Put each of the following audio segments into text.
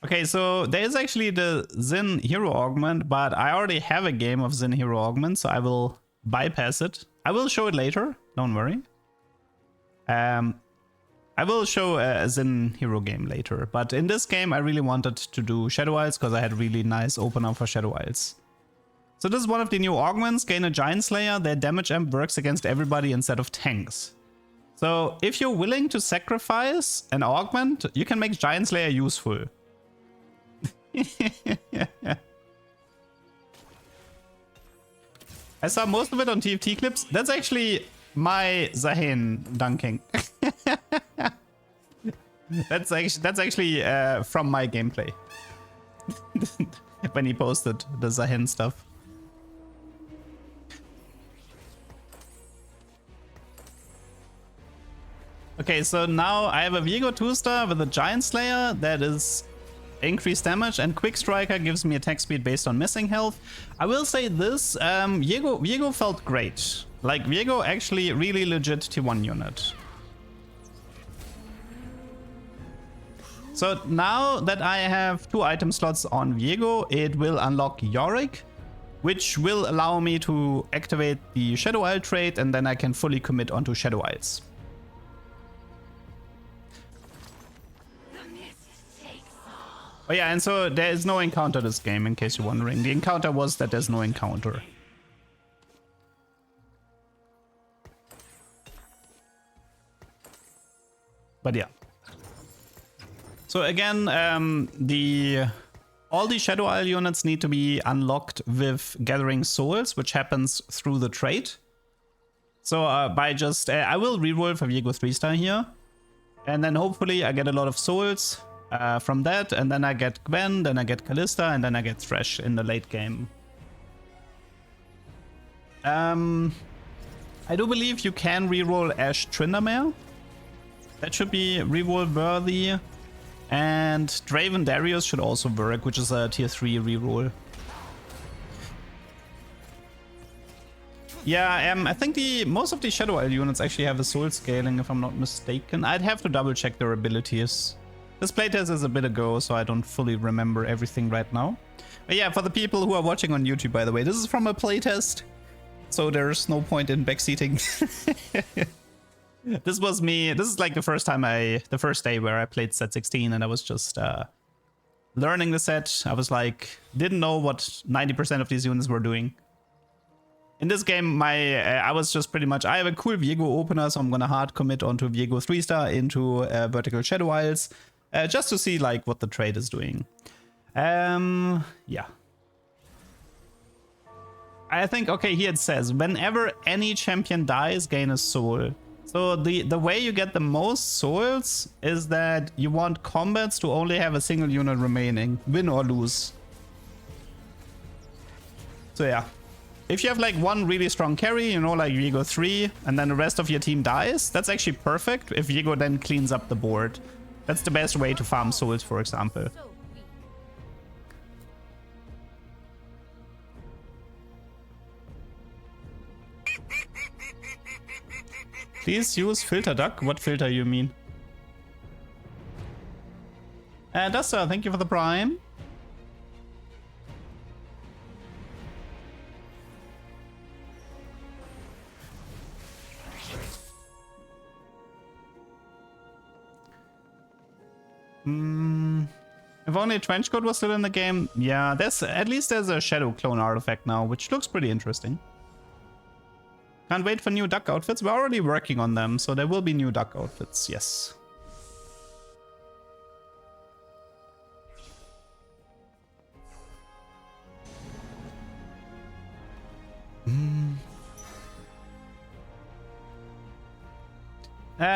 Okay, so there is actually the Xin Hero Augment, but I already have a game of Xin Hero Augment, so I will bypass it. I will show it later, don't worry. I will show a Xin Hero game later, but in this game I really wanted to do Shadow Isles because I had a really nice opener for Shadow Isles. So this is one of the new augments, gain a Giant Slayer. Their damage amp works against everybody instead of tanks. So if you're willing to sacrifice an augment, you can make Giant Slayer useful. I saw most of it on TFT clips. That's actually my Zahin dunking. that's actually from my gameplay. When he posted the Zahin stuff. Okay, so now I have a Viego 2-star with a Giant Slayer that is increased damage, and Quick Striker gives me attack speed based on missing health. I will say this, Viego felt great. Like, Viego actually really legit T1 unit. So now that I have 2 item slots on Viego, it will unlock Yorick, which will allow me to activate the Shadow Isle trait, and then I can fully commit onto Shadow Isles. Oh yeah, and so there is no encounter this game, in case you're wondering. The encounter was that there's no encounter. But yeah. So again, all the Shadow Isle units need to be unlocked with gathering souls, which happens through the trait. So by just, I will reroll for Viego 3-star here. And then hopefully I get a lot of souls. From that, and then I get Gwen, then I get Kalista, and then I get Thresh in the late game. I do believe you can reroll Ash Tryndamere. That should be reroll worthy. And Draven Darius should also work, which is a tier 3 reroll. Yeah, I think most of the Shadow Isle units actually have a soul scaling, if I'm not mistaken. I'd have to double check their abilities. This playtest is a bit ago, so I don't fully remember everything right now. But yeah, for the people who are watching on YouTube, by the way, this is from a playtest, so there's no point in backseating. This was me. This is like the first day where I played set 16, and I was just learning the set. I was like, didn't know what 90% of these units were doing. In this game, I was just pretty much, I have a cool Viego opener, so I'm gonna hard commit onto Viego 3-star into Vertical Shadow Isles. Just to see like what the trade is doing. Yeah. I think, okay, here it says, whenever any champion dies, gain a soul. So the way you get the most souls is that you want combats to only have a single unit remaining, win or lose. So yeah. If you have like one really strong carry, you know, like Viego 3, and then the rest of your team dies, that's actually perfect if Viego then cleans up the board. That's the best way to farm souls, for example. Please use filter duck. What filter you mean? Duster, thank you for the prime. If only Trenchcoat was still in the game. Yeah, at least there's a Shadow Clone artifact now, which looks pretty interesting. Can't wait for new duck outfits. We're already working on them, so there will be new duck outfits, yes.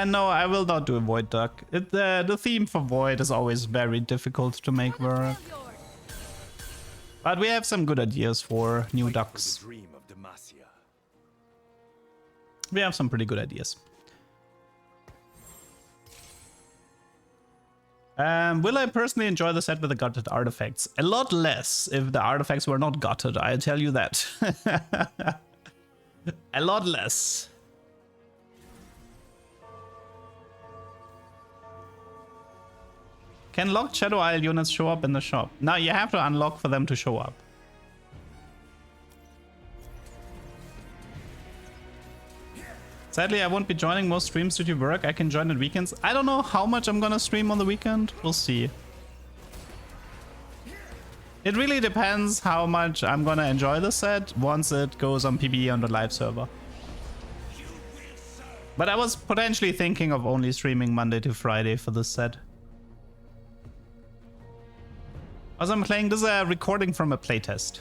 No, I will not do a Void Duck. The theme for Void is always very difficult to make work. But we have some good ideas for new ducks. We have some pretty good ideas. Will I personally enjoy the set with the gutted artifacts? A lot less if the artifacts were not gutted, I tell you that. A lot less. Can locked Shadow Isle units show up in the shop? Now you have to unlock for them to show up. Sadly, I won't be joining most streams due to work. I can join at weekends. I don't know how much I'm gonna stream on the weekend. We'll see. It really depends how much I'm gonna enjoy the set once it goes on PBE on the live server. But I was potentially thinking of only streaming Monday to Friday for this set. As I'm playing, this is a recording from a playtest.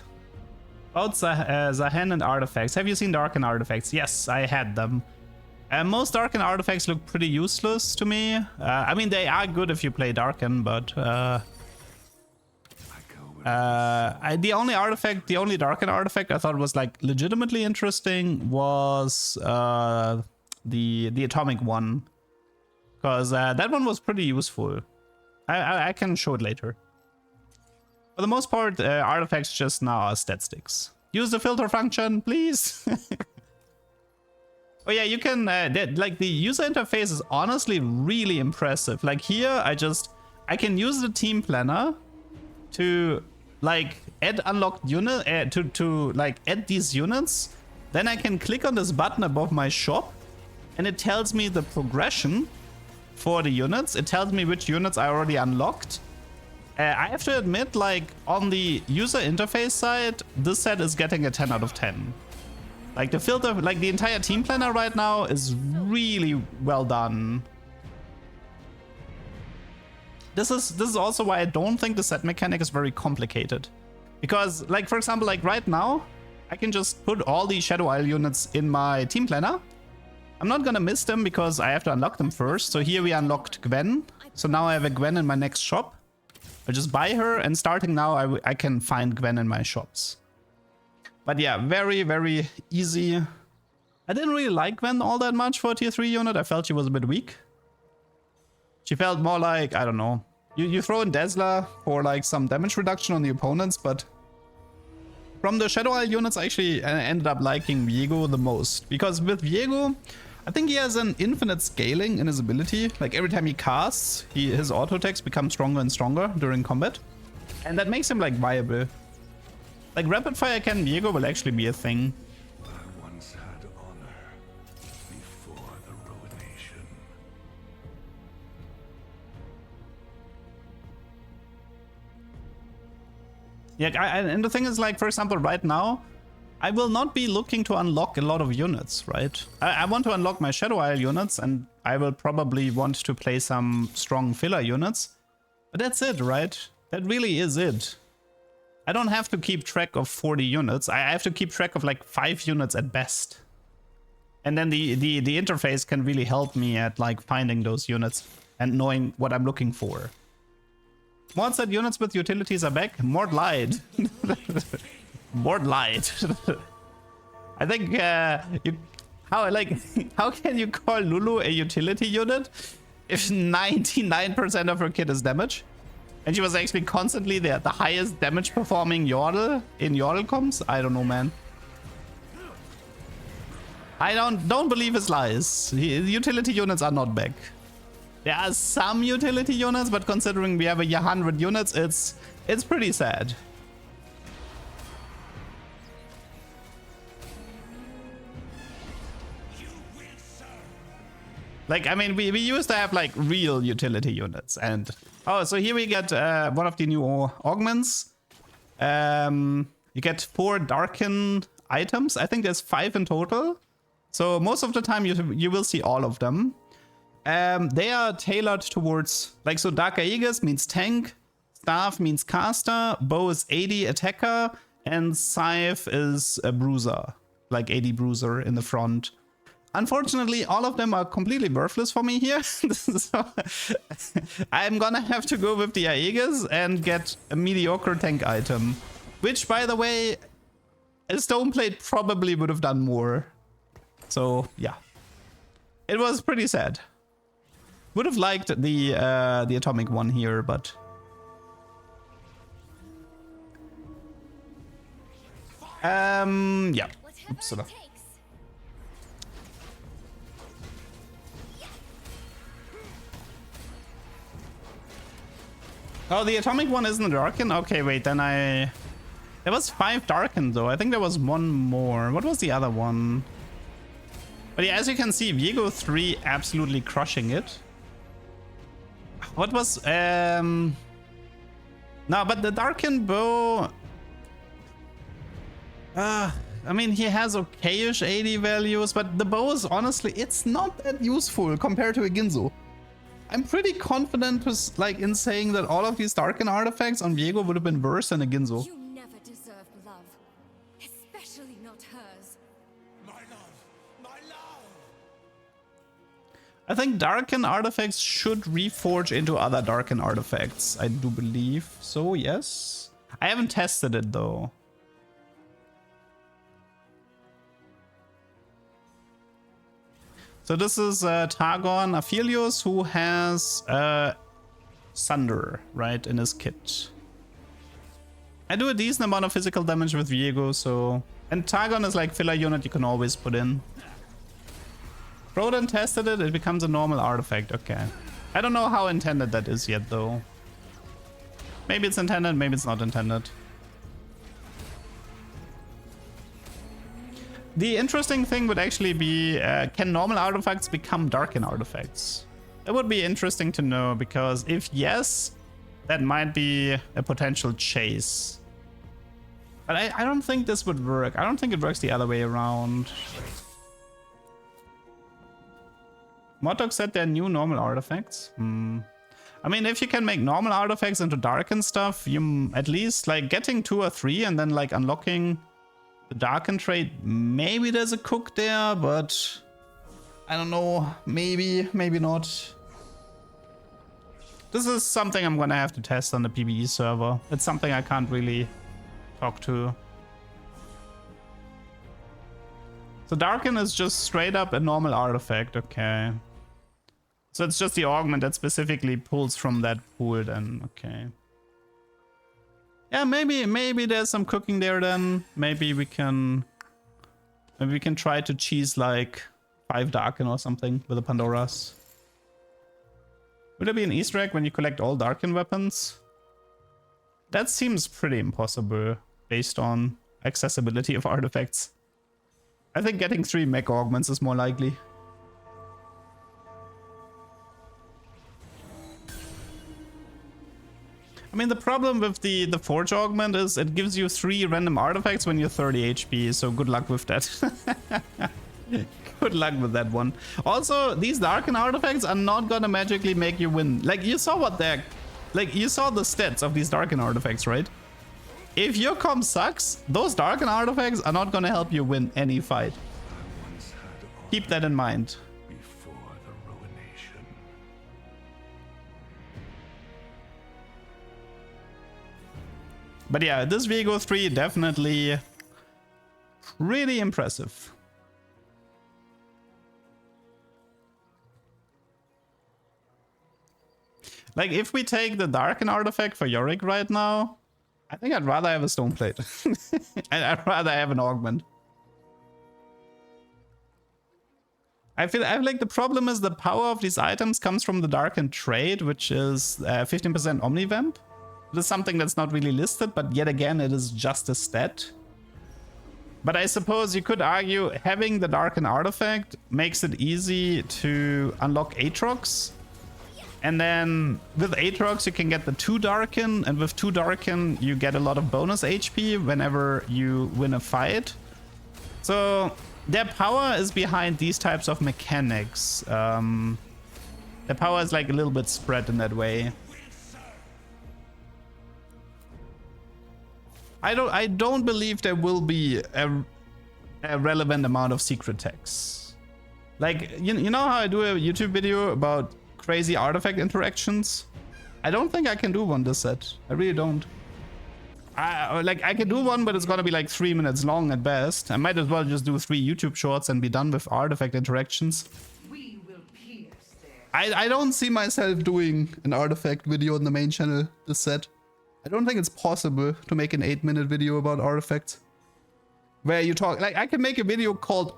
About Zahen and artifacts. Have you seen Darkin artifacts? Yes, I had them. Most Darkin artifacts look pretty useless to me. I mean, they are good if you play Darkin, but the only Darkin artifact I thought was like legitimately interesting was the atomic one, because that one was pretty useful. I can show it later. For the most part, artifacts just now are stat sticks. Use the filter function, please. Oh yeah, you can, like the user interface is honestly really impressive. Like here, I can use the team planner to like add unlocked unit, to like add these units. Then I can click on this button above my shop and it tells me the progression for the units. It tells me which units I already unlocked. I have to admit, like on the user interface side, this set is getting a 10 out of 10. Like the filter, like the entire team planner right now is really well done. This is also why I don't think the set mechanic is very complicated. Because like, for example, like right now, I can just put all the Shadow Isle units in my team planner. I'm not gonna miss them because I have to unlock them first. So here we unlocked Gwen. So now I have a Gwen in my next shop. I just buy her, and starting now I can find Gwen in my shops. But yeah, very, very easy. I didn't really like Gwen all that much for a tier 3 unit. I felt she was a bit weak. She felt more like, I don't know. You throw in Dazzler for like some damage reduction on the opponents, but from the Shadow Isle units, I actually ended up liking Viego the most. Because with Viego, I think he has an infinite scaling in his ability. Like every time he casts, his auto attacks become stronger and stronger during combat. And that makes him like viable. Like rapid fire cannon Viego will actually be a thing. I once had honor before the ruination. Yeah, and the thing is, like, for example, right now, I will not be looking to unlock a lot of units, right? I want to unlock my Shadow Isle units, and I will probably want to play some strong filler units. But that's it, right? That really is it. I don't have to keep track of 40 units. I have to keep track of like 5 units at best. And then the interface can really help me at like finding those units and knowing what I'm looking for. Mod said units with utilities are back. Mord lied. Mord lied. I think how can you call Lulu a utility unit if 99% of her kit is damage? And she was actually constantly the highest damage performing Yordle in Yordle comps? I don't know, man. I don't believe his lies. Utility units are not back. There are some utility units, but considering we have 100 units, it's pretty sad. Like, I mean, we used to have like real utility units, and oh, so here we get one of the new augments. You get 4 Darkin items. I think there's 5 in total. So most of the time you will see all of them. They are tailored towards, like, so Dark Aegis means tank, Staff means caster, Bow is AD attacker, and Scythe is a bruiser, like AD bruiser in the front. Unfortunately, all of them are completely worthless for me here. So I'm gonna have to go with the Aegis and get a mediocre tank item. Which, by the way, a Stoneplate probably would have done more. So, yeah. It was pretty sad. Would have liked the atomic one here, but... yeah. Oops. Oh, the atomic one isn't a Darkin? Okay, wait, then I... There was 5 Darkin though. I think there was one more. What was the other one? But yeah, as you can see, Viego 3 absolutely crushing it. What was... No, but the Darkin bow... I mean, he has okayish 80 values, but the bow is honestly, it's not that useful compared to a Ginzo. I'm pretty confident with, like, in saying that all of these Darkin artifacts on Viego would have been worse than a Ginzo. You never deserved love, especially not hers. My love! My love! I think Darkin artifacts should reforge into other Darkin artifacts. I do believe so, yes. I haven't tested it though. So this is Targon Aphelios, who has Sunder, right, in his kit. I do a decent amount of physical damage with Viego, so... And Targon is like filler unit you can always put in. Rodent tested it, it becomes a normal artifact, okay. I don't know how intended that is yet, though. Maybe it's intended, maybe it's not intended. The interesting thing would actually be, can normal artifacts become Darkin artifacts? That would be interesting to know, because if yes, that might be a potential chase. But I don't think this would work. I don't think it works the other way around. Motok said they're new normal artifacts. I mean, if you can make normal artifacts into Darkin stuff, you at least like getting 2 or 3 and then like unlocking the Darkin trait, maybe there's a cook there, but I don't know, maybe, maybe not. This is something I'm gonna have to test on the PvE server. It's something I can't really talk to. So Darkin is just straight up a normal artifact, okay. So it's just the augment that specifically pulls from that pool then, okay. Yeah, maybe there's some cooking there then. Maybe we can try to cheese like 5 Darkin or something with the Pandoras. Would there be an Easter egg when you collect all Darkin weapons? That seems pretty impossible based on accessibility of artifacts. I think getting 3 mech augments is more likely. I mean, the problem with the Forge augment is it gives you 3 random artifacts when you're 30 HP, so good luck with that. Good luck with that one. Also, these Darkin artifacts are not gonna magically make you win. Like, you saw what they're... Like, you saw the stats of these Darkin artifacts, right? If your comp sucks, those Darkin artifacts are not gonna help you win any fight. Keep that in mind. But yeah, this Viego 3 definitely pretty impressive. Like, if we take the Darkin artifact for Yorick right now, I think I'd rather have a stone plate. I'd rather have an augment. I feel like the problem is the power of these items comes from the Darkin trait, which is 15% Omnivamp. This is something that's not really listed, but yet again, it is just a stat. But I suppose you could argue having the Darkin artifact makes it easy to unlock Aatrox. And then with Aatrox, you can get the 2 Darkin, and with 2 Darkin, you get a lot of bonus HP whenever you win a fight. So their power is behind these types of mechanics. Their power is like a little bit spread in that way. I don't believe there will be a relevant amount of secret texts. Like, you know how I do a YouTube video about crazy artifact interactions? I don't think I can do one this set. I really don't. I can do one, but it's gonna be like 3 minutes long at best. I might as well just do 3 YouTube shorts and be done with artifact interactions. We will pierce their... I don't see myself doing an artifact video on the main channel this set. I don't think it's possible to make an 8-minute video about artifacts. Where you talk, like, I can make a video called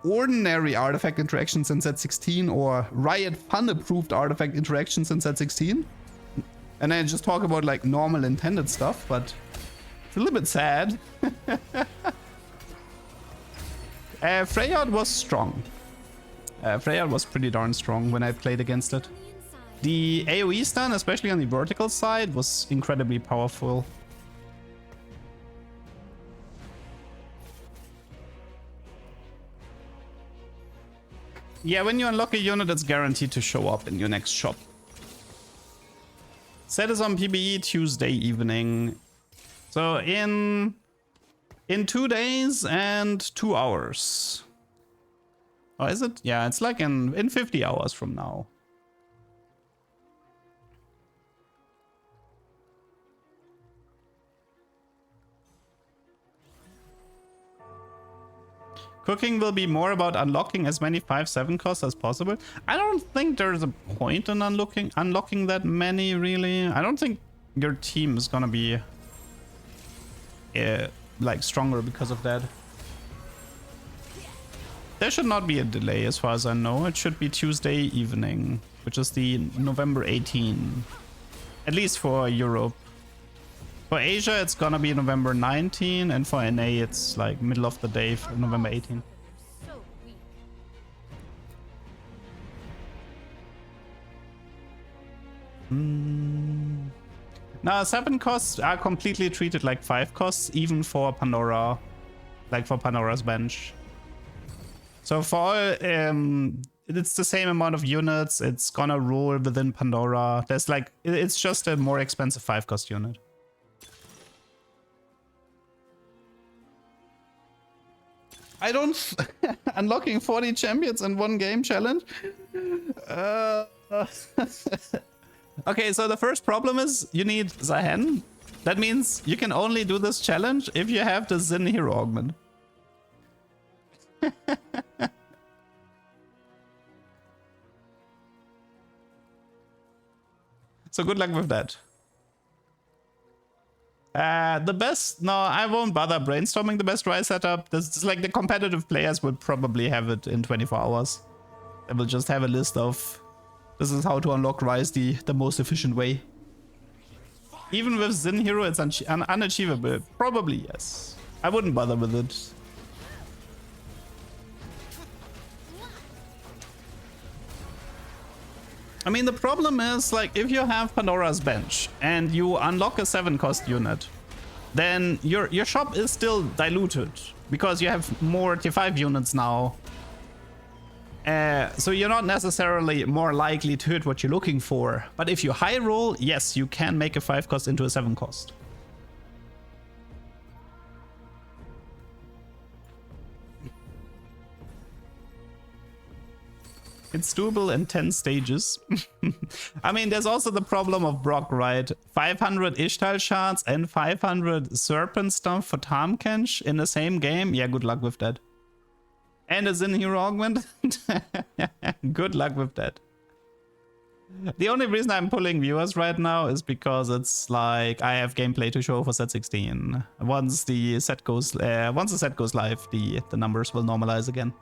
Ordinary Artifact Interactions in Set 16 or Riot Fun Approved Artifact Interactions in Set 16. And then just talk about like normal intended stuff, but it's a little bit sad. Freyard was strong. Freyard was pretty darn strong when I played against it. The AoE stun, especially on the vertical side, was incredibly powerful. Yeah, when you unlock a unit, it's guaranteed to show up in your next shop. Set is on PBE Tuesday evening. So in 2 days and 2 hours. Oh, is it? Yeah, it's like in 50 hours from now. Cooking will be more about unlocking as many 5-7 costs as possible. I don't think there's a point in unlocking that many, really. I don't think your team is gonna be like stronger because of that. There should not be a delay as far as I know. It should be Tuesday evening, which is the November 18. At least for Europe. For Asia, it's gonna be November 19, and for NA, it's like middle of the day for November 18. So weak. Now, 7 costs are completely treated like 5 costs, even for Pandora, like for Pandora's bench. So for all, it's the same amount of units. It's gonna roll within Pandora. There's like, it's just a more expensive 5-cost unit. I don't unlocking 40 champions in 1 game challenge. Okay, so the first problem is you need Zahen. That means you can only do this challenge if you have the Zin hero augment. So good luck with that. The best, no, I won't bother brainstorming the best Rise setup. This is like the competitive players will probably have it in 24 hours. They will just have a list of, this is how to unlock Rise the most efficient way. Even with Zin Hero, it's unachievable. Probably, yes. I wouldn't bother with it. I mean, the problem is, like, if you have Pandora's bench and you unlock a 7-cost unit, then your shop is still diluted because you have more T5 units now. So you're not necessarily more likely to hit what you're looking for. But if you high roll, yes, you can make a 5-cost into a 7-cost. It's doable in 10 stages. I mean, there's also the problem of Brock, right? 500 Ishtal shards and 500 Serpent stuff for Tamkench in the same game? Yeah, good luck with that. And a Zin Hero augment? Good luck with that. The only reason I'm pulling viewers right now is because it's like I have gameplay to show for set 16. Once the set goes live, the numbers will normalize again.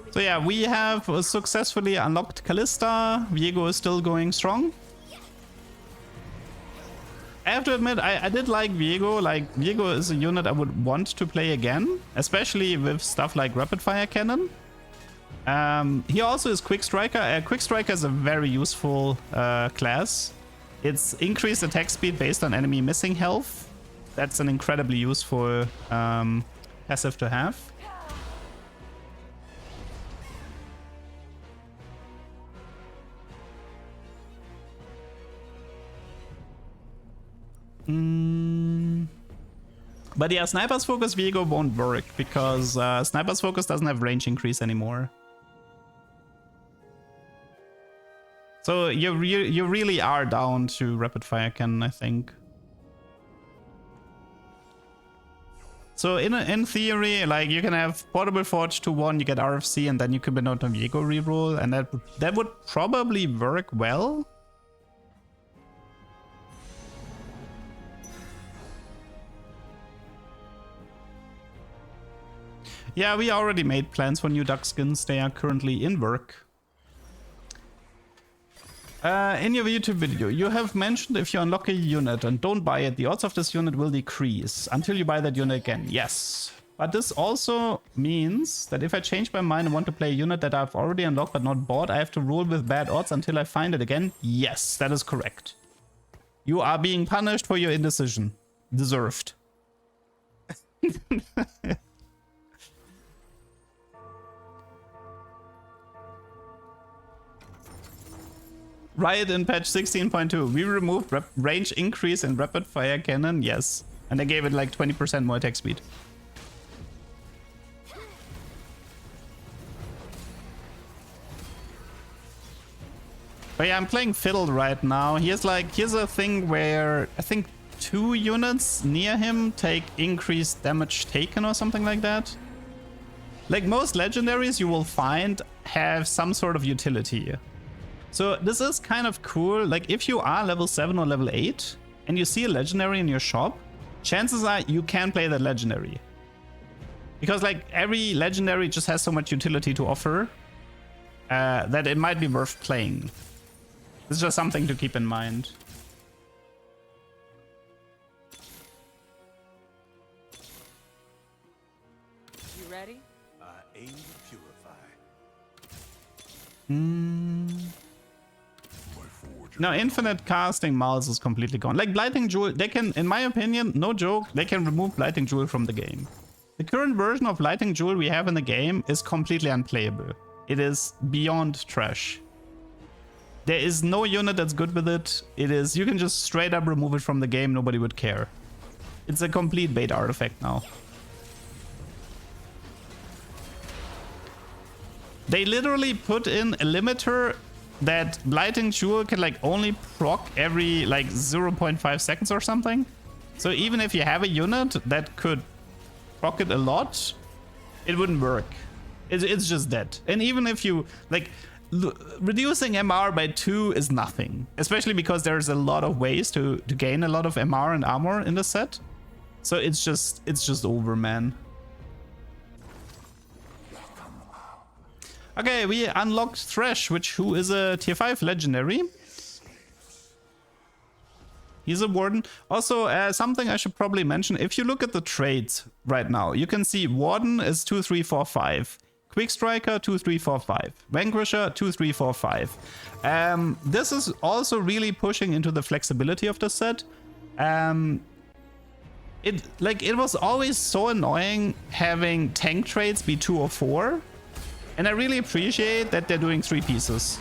So yeah, we have successfully unlocked Kalista. Viego is still going strong. I have to admit, I did like Viego. Like, Viego is a unit I would want to play again, especially with stuff like Rapid Fire Cannon. He also is Quick Striker. Quick Striker is a very useful class. It's increased attack speed based on enemy missing health. That's an incredibly useful passive to have. But yeah, Sniper's Focus Viego won't work because Sniper's Focus doesn't have range increase anymore. So you really are down to Rapid Fire Cannon, I think. So in theory, like, you can have Portable Forge to 1, you get RFC, and then you can Benot on Viego reroll, and that would probably work well. Yeah, we already made plans for new duck skins. They are currently in work. In your YouTube video, you have mentioned if you unlock a unit and don't buy it, the odds of this unit will decrease until you buy that unit again. Yes. But this also means that if I change my mind and want to play a unit that I've already unlocked but not bought, I have to roll with bad odds until I find it again. Yes, that is correct. You are being punished for your indecision. Deserved. Riot in patch 16.2. We removed range increase in rapid fire cannon. Yes. And they gave it like 20% more attack speed. But yeah, I'm playing Fiddle right now. Here's a thing where I think 2 units near him take increased damage taken or something like that. Like most legendaries you will find have some sort of utility. So this is kind of cool. Like if you are level 7 or level 8 and you see a legendary in your shop, chances are you can play that legendary. Because like every legendary just has so much utility to offer that it might be worth playing. This is just something to keep in mind. You ready? Aim to purify. Now, infinite casting Miles is completely gone. Like Blighting Jewel, they can, in my opinion, no joke, they can remove Blighting Jewel from the game. The current version of Blighting Jewel we have in the game is completely unplayable. It is beyond trash. There is no unit that's good with it. You can just straight up remove it from the game, nobody would care. It's a complete bait artifact now. They literally put in a limiter that Blighting Jewel can like only proc every like 0.5 seconds or something. So even if you have a unit that could proc it a lot, it wouldn't work. It's just dead. And even if you like reducing MR by 2 is nothing, especially because there's a lot of ways to gain a lot of MR and armor in the set. So it's just over, man. Okay, we unlocked Thresh, who is a tier 5 legendary. He's a warden. Also, something I should probably mention, if you look at the trades right now, you can see Warden is 2, 3, 4, 5. Quick Striker 2, 3, 4, 5. Vanquisher 2, 3, 4, 5. This is also really pushing into the flexibility of the set. It was always so annoying having tank trades be 2 or 4. And I really appreciate that they're doing 3 pieces.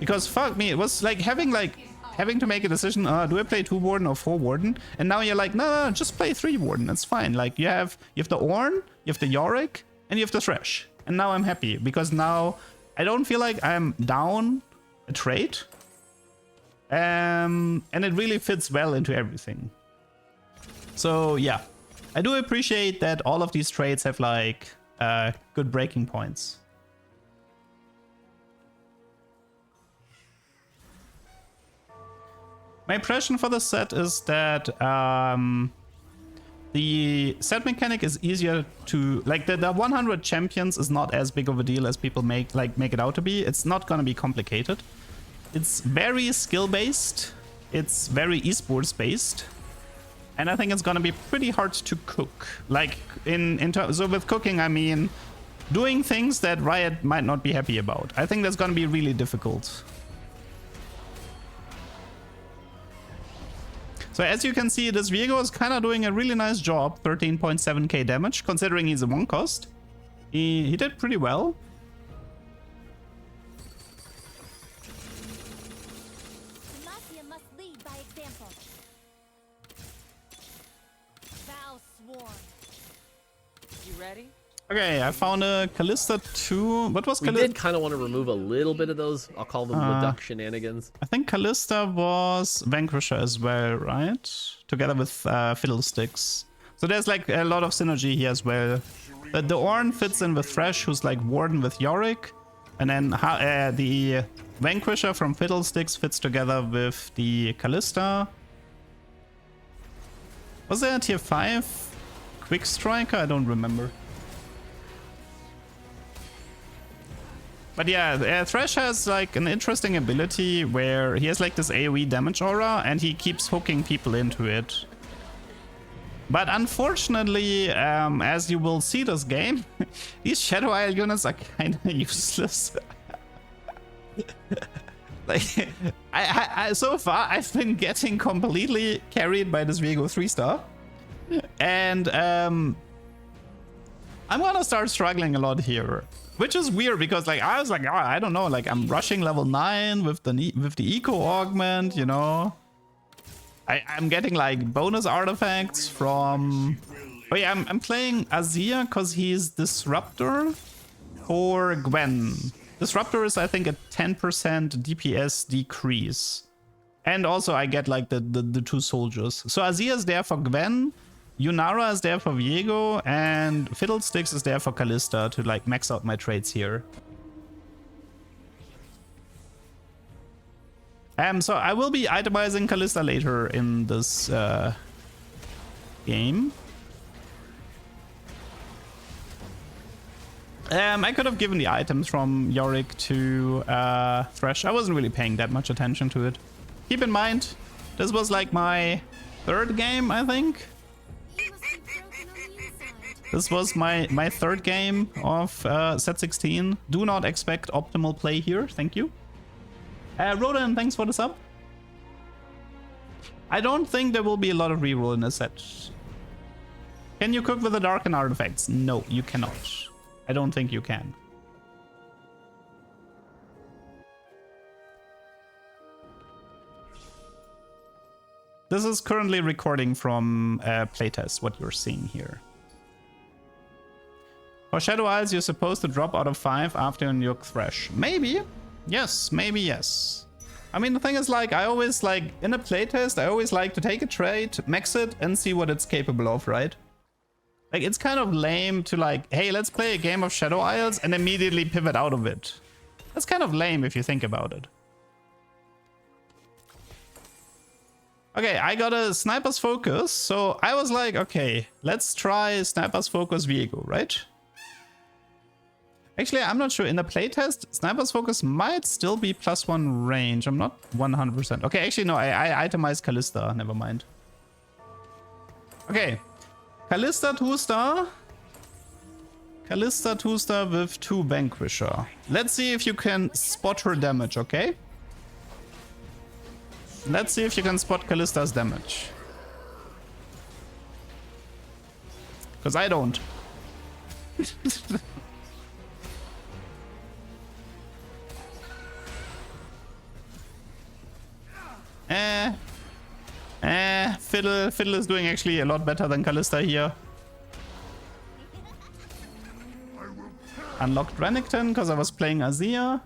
Because fuck me, it was like having to make a decision, do I play 2 Warden or 4 Warden? And now you're like, no, just play 3 Warden, that's fine. Like you have the Ornn, you have the Yorick, and you have the Thresh. And now I'm happy, because now I don't feel like I'm down a trait. And it really fits well into everything. So yeah, I do appreciate that all of these traits have like good breaking points. My impression for the set is that the set mechanic is easier to like the 100 champions is not as big of a deal as people make it out to be. It's not gonna be complicated. It's very skill based. It's very esports based, and I think it's gonna be pretty hard to cook. Like so with cooking, I mean doing things that Riot might not be happy about. I think that's gonna be really difficult. So as you can see, this Viego is kind of doing a really nice job. 13.7k damage, considering he's a 1 cost. He did pretty well. Demacia must lead by example. Vow sworn. You ready? Okay, I found a Kalista 2. What was Kalista? We did kind of want to remove a little bit of those, I'll call them reduct shenanigans. I think Kalista was Vanquisher as well, right? Together with Fiddlesticks. So there's like a lot of synergy here as well. The Ornn fits in with Thresh, who's like Warden with Yorick. And then the Vanquisher from Fiddlesticks fits together with the Kalista. Was there a tier 5 Quick Striker? I don't remember. But yeah, Thresh has like an interesting ability where he has like this AoE damage aura and he keeps hooking people into it. But unfortunately, as you will see this game, these Shadow Isle units are kind of useless. Like, so far, I've been getting completely carried by this Viego 3-star. And I'm gonna start struggling a lot here. Which is weird because like I was like, oh, I don't know, like I'm rushing level 9 with the eco augment, you know. I'm getting like bonus artifacts from... Oh yeah, I'm playing Azir because he's Disruptor for Gwen. Disruptor is, I think, a 10% DPS decrease. And also I get like the two soldiers. So Azir is there for Gwen, Yunara is there for Viego, and Fiddlesticks is there for Kalista to like max out my traits here. So I will be itemizing Kalista later in this game. I could have given the items from Yorick to Thresh. I wasn't really paying that much attention to it. Keep in mind, this was like my 3rd game, I think. This was my 3rd game of set 16. Do not expect optimal play here. Thank you. Rodan, thanks for the sub. I don't think there will be a lot of reroll in this set. Can you cook with the Darkin artifacts? No, you cannot. I don't think you can. This is currently recording from Playtest, what you're seeing here. For Shadow Isles, you're supposed to drop out of 5 after you nuke Thresh. Maybe. Yes, maybe yes. I mean, the thing is, like, I always, like, in a playtest, I always like to take a trait, max it, and see what it's capable of, right? Like, it's kind of lame to, like, hey, let's play a game of Shadow Isles and immediately pivot out of it. That's kind of lame if you think about it. Okay, I got a Sniper's Focus, so I was like, okay, let's try Sniper's Focus Viego, right? Actually, I'm not sure. In the playtest, Sniper's Focus might still be +1 range. I'm not 100%. Okay, actually, no, I itemized Kalista. Never mind. Okay. Kalista 2-star. Kalista 2-star with 2 Vanquisher. Let's see if you can spot her damage, okay? Let's see if you can spot Kalista's damage. Because I don't. Fiddle is doing actually a lot better than Kalista here. Unlocked Renekton because I was playing Azir.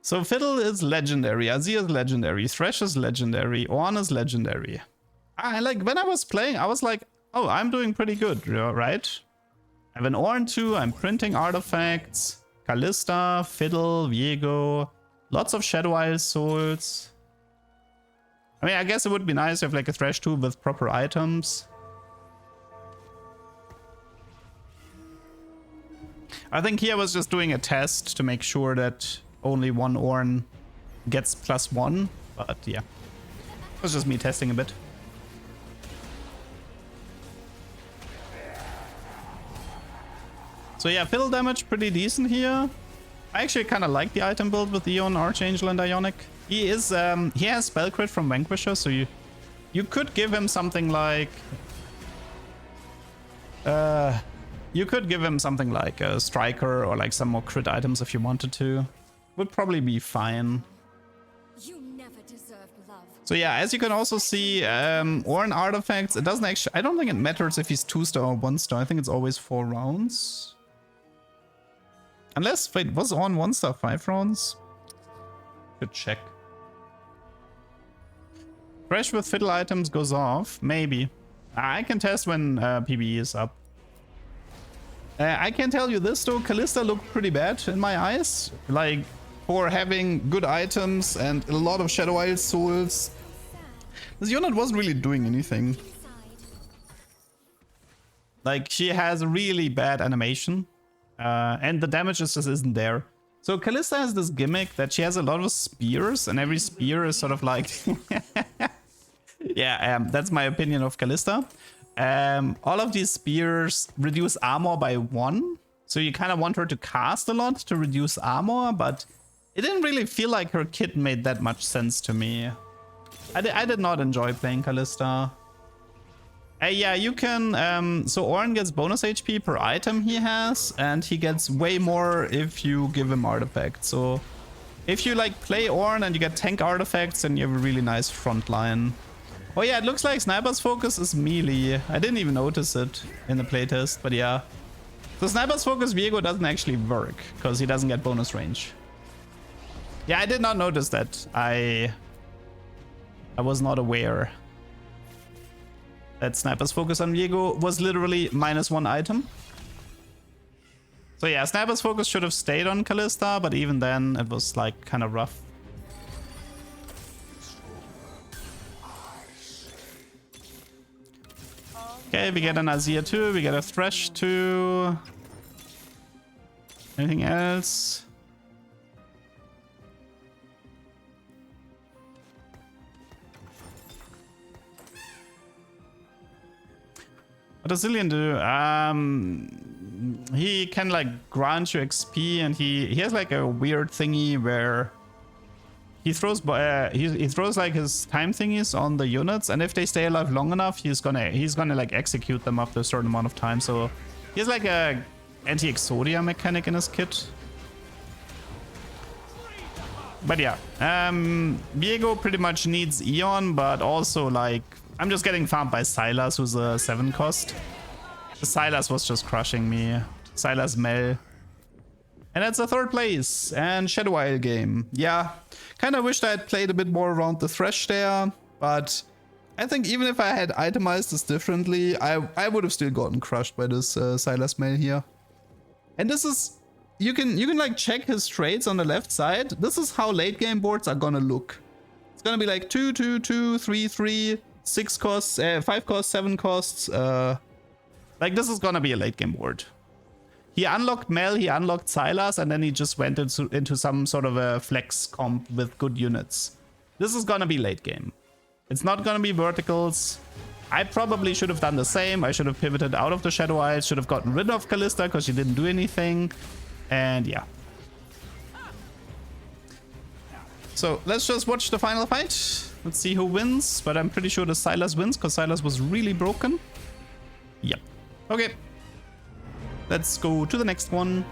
So Fiddle is legendary, Azir is legendary, Thresh is legendary, Ornn is legendary. Like when I was playing, I was like, oh, I'm doing pretty good, right? I have an Ornn too, I'm printing artifacts. Kalista, Fiddle, Viego, lots of Shadow Isle souls. I mean, I guess it would be nice to have like a Thresh too with proper items. I think here I was just doing a test to make sure that only one Ornn gets +1, but yeah. It was just me testing a bit. So yeah, fiddle damage pretty decent here. I actually kind of like the item build with Eon, Archangel, and Ionic. He is he has spell crit from Vanquisher, so you could give him something like you could give him something like a Striker or like some more crit items if you wanted to. Would probably be fine. You never deserved love. So yeah, as you can also see, Ornn artifacts, it doesn't actually, I don't think it matters if he's 2-star or 1-star. I think it's always 4 rounds. Unless, wait, was Ornn 1-star 5 rounds? Good check. Thresh with fiddle items goes off, maybe. I can test when PBE is up. I can tell you this though, Kalista looked pretty bad in my eyes. Like, for having good items and a lot of Shadow Isle souls. This unit wasn't really doing anything. Like, she has a really bad animation. And the damage just isn't there. So Kalista has this gimmick that she has a lot of spears, and every spear is sort of like... yeah, that's my opinion of Kalista. All of these spears reduce armor by 1. So you kind of want her to cast a lot to reduce armor, but it didn't really feel like her kit made that much sense to me. I did not enjoy playing Kalista. Yeah, you can... so Ornn gets bonus HP per item he has, and he gets way more if you give him artifacts. So if you like play Ornn and you get tank artifacts, then you have a really nice front line. Oh yeah, it looks like Sniper's Focus is melee. I didn't even notice it in the playtest, but yeah. So Sniper's Focus Viego doesn't actually work, because he doesn't get bonus range. Yeah, I did not notice that. I was not aware that Sniper's Focus on Viego was literally -1 item. So yeah, Sniper's Focus should have stayed on Kalista, but even then it was like kind of rough. Okay, we get an Azir too, we get a Thresh too. Anything else? What does Zillion do? He can like grant you XP, and he has like a weird thingy where he throws he throws like his time thingies on the units, and if they stay alive long enough, he's gonna like execute them after a certain amount of time. So he has like a anti-Exodia mechanic in his kit. But yeah, Viego pretty much needs Eon, but also like I'm just getting farmed by Sylas, who's a 7 cost. The Sylas was just crushing me. Sylas Mel. And that's a 3rd place. And Shadow Isle game. Yeah, kind of wished I had played a bit more around the Thresh there. But I think even if I had itemized this differently, I would have still gotten crushed by this Sylas Mel here. And this is... You can like check his trades on the left side. This is how late game boards are gonna look. It's gonna be like 2, 2, 2, 3, 3... 6 costs, 5 costs, 7 costs. Like, this is gonna be a late game board. He unlocked Mel, he unlocked Sylas, and then he just went into some sort of a flex comp with good units. This is gonna be late game. It's not gonna be verticals. I probably should have done the same. I should have pivoted out of the Shadow Isle, should have gotten rid of Kalista because she didn't do anything. And yeah. So let's just watch the final fight. Let's see who wins, but I'm pretty sure the Sylas wins because Sylas was really broken. Yep. Okay. Let's go to the next one.